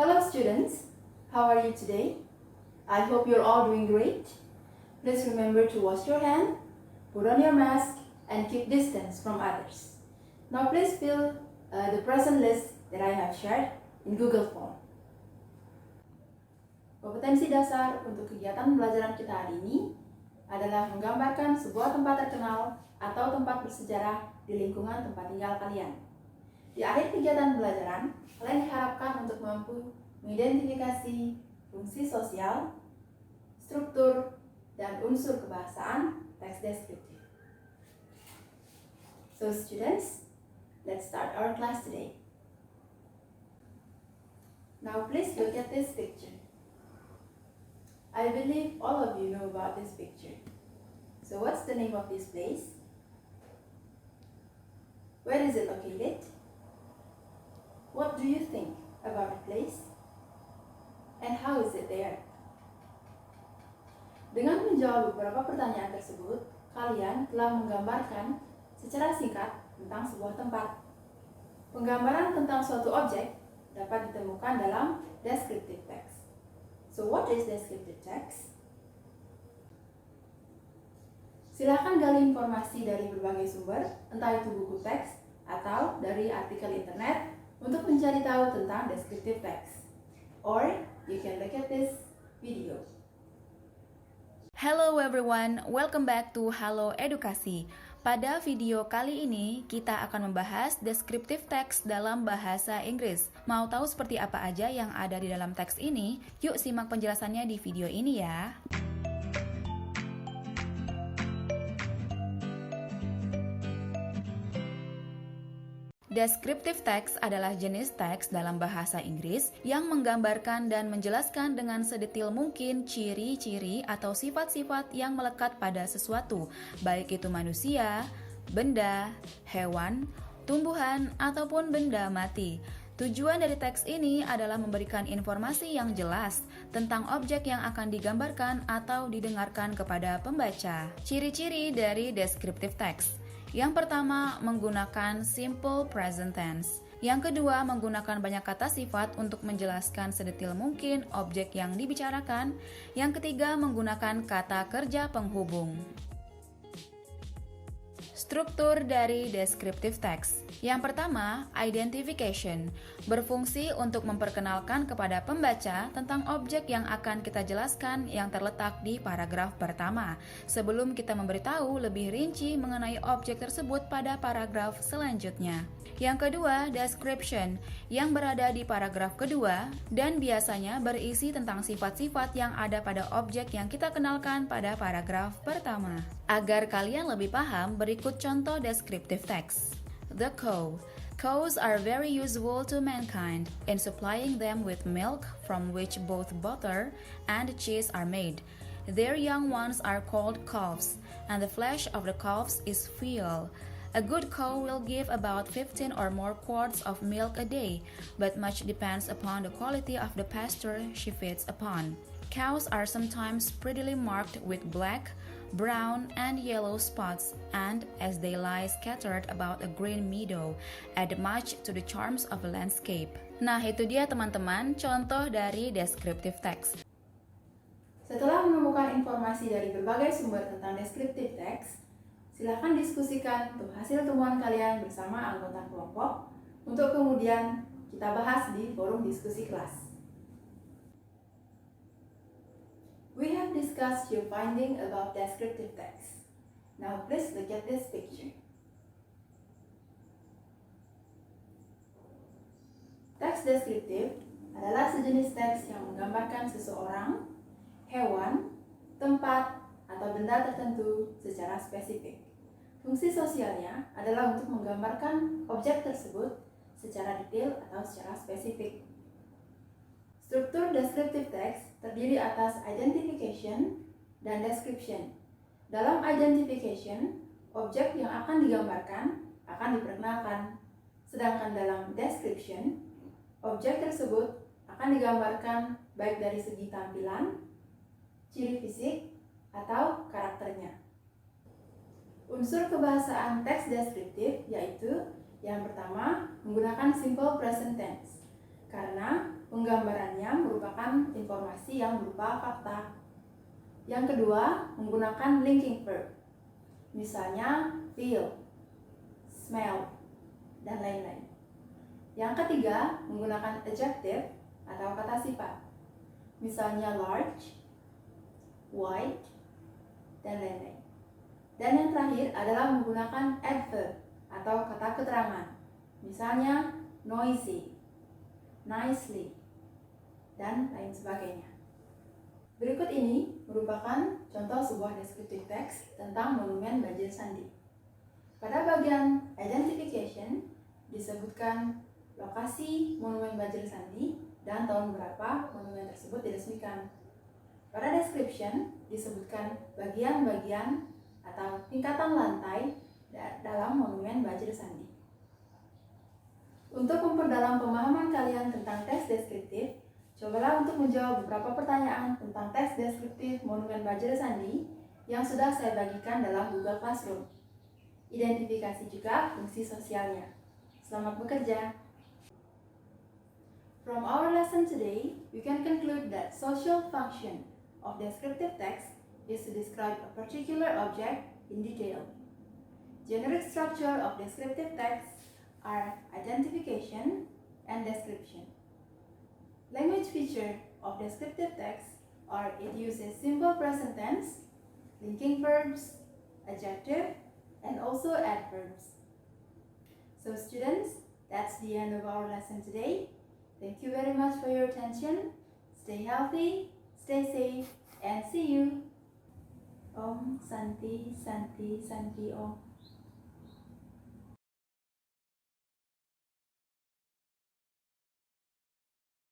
Hello students, how are you today? I hope you're all doing great. Please remember to wash your hand, put on your mask, and keep distance from others. Now please fill the present list that I have shared in Google Form. Kompetensi dasar untuk kegiatan pembelajaran kita hari ini adalah menggambarkan sebuah tempat terkenal atau tempat bersejarah di lingkungan tempat tinggal kalian. Di akhir kegiatan pembelajaran, kalian diharapkan untuk mampu mengidentifikasi fungsi sosial, struktur, dan unsur kebahasaan teks deskriptif. So students, let's start our class today. Now please look at this picture. I believe all of you know about this picture. So what's the name of this place? Where is it located? What do you think about the place? And how is it there? Dengan menjawab beberapa pertanyaan tersebut, kalian telah menggambarkan secara singkat tentang sebuah tempat. Penggambaran tentang suatu objek dapat ditemukan dalam descriptive text. So what is descriptive text? Silakan gali informasi dari berbagai sumber, entah itu buku teks atau dari artikel internet untuk mencari tahu tentang descriptive text. Or you can look at this video. Hello everyone, welcome back to Halo Edukasi. Pada video kali ini, kita akan membahas descriptive text dalam bahasa Inggris. Mau tahu seperti apa aja yang ada di dalam teks ini? Yuk simak penjelasannya di video ini ya. Descriptive text adalah jenis teks dalam bahasa Inggris yang menggambarkan dan menjelaskan dengan sedetil mungkin ciri-ciri atau sifat-sifat yang melekat pada sesuatu, baik itu manusia, benda, hewan, tumbuhan, ataupun benda mati. Tujuan dari teks ini adalah memberikan informasi yang jelas tentang objek yang akan digambarkan atau didengarkan kepada pembaca. Ciri-ciri dari descriptive text. Yang pertama, menggunakan simple present tense. Yang kedua, menggunakan banyak kata sifat untuk menjelaskan sedetil mungkin objek yang dibicarakan. Yang ketiga, menggunakan kata kerja penghubung. Struktur dari descriptive text. Yang pertama, identification, berfungsi untuk memperkenalkan kepada pembaca tentang objek yang akan kita jelaskan yang terletak di paragraf pertama, sebelum kita memberitahu lebih rinci mengenai objek tersebut pada paragraf selanjutnya. Yang kedua, description, yang berada di paragraf kedua dan biasanya berisi tentang sifat-sifat yang ada pada objek yang kita kenalkan pada paragraf pertama. Agar kalian lebih paham, berikut contoh descriptive text. The cow. Cows are very useful to mankind in supplying them with milk from which both butter and cheese are made. Their young ones are called calves, and the flesh of the calves is fuel. A good cow will give about 15 or more quarts of milk a day, but much depends upon the quality of the pasture she feeds upon. Cows are sometimes prettily marked with black, brown, and yellow spots, and as they lie scattered about a green meadow, add much to the charms of a landscape. Nah, itu dia teman-teman contoh dari descriptive text. Setelah menemukan informasi dari berbagai sumber tentang descriptive text, silakan diskusikan untuk hasil temuan kalian bersama anggota kelompok untuk kemudian kita bahas di forum diskusi kelas. We have discussed your finding about descriptive text. Now please look at this picture. Teks deskriptif adalah sejenis teks yang menggambarkan seseorang, hewan, tempat, atau benda tertentu secara spesifik. Fungsi sosialnya adalah untuk menggambarkan objek tersebut secara detail atau secara spesifik. Struktur descriptive text terdiri atas identification dan description. Dalam identification, objek yang akan digambarkan akan diperkenalkan. Sedangkan dalam description, objek tersebut akan digambarkan baik dari segi tampilan, ciri fisik, atau karakternya. Unsur kebahasaan teks deskriptif yaitu yang pertama, menggunakan simple present tense. Karena menggambarkan gambarannya merupakan informasi yang berupa fakta. Yang kedua, menggunakan linking verb. Misalnya feel, smell, dan lain-lain. Yang ketiga, menggunakan adjective atau kata sifat. Misalnya large, wide, dan lain-lain. Dan yang terakhir adalah menggunakan adverb atau kata keterangan. Misalnya noisy, nicely, dan lain sebagainya. Berikut ini merupakan contoh sebuah descriptive text tentang monumen Banjir Sandi. Pada bagian identification disebutkan lokasi monumen Banjir Sandi dan tahun berapa monumen tersebut diresmikan. Pada description disebutkan bagian-bagian atau tingkatan lantai dalam monumen Banjir Sandi. Untuk memperdalam pemahaman kalian tentang teks deskriptif, cobalah untuk menjawab beberapa pertanyaan tentang teks deskriptif monumen Banjir Sandi yang sudah saya bagikan dalam Google Classroom. Identifikasi juga fungsi sosialnya. Selamat bekerja! From our lesson today, we can conclude that social function of descriptive text is to describe a particular object in detail. Generic structure of descriptive text are identification and description. Language feature of descriptive text are it uses simple present tense, linking verbs, adjective, and also adverbs. So students, that's the end of our lesson today. Thank you very much for your attention. Stay healthy, stay safe, and see you. Om Santi Santi Santi Om.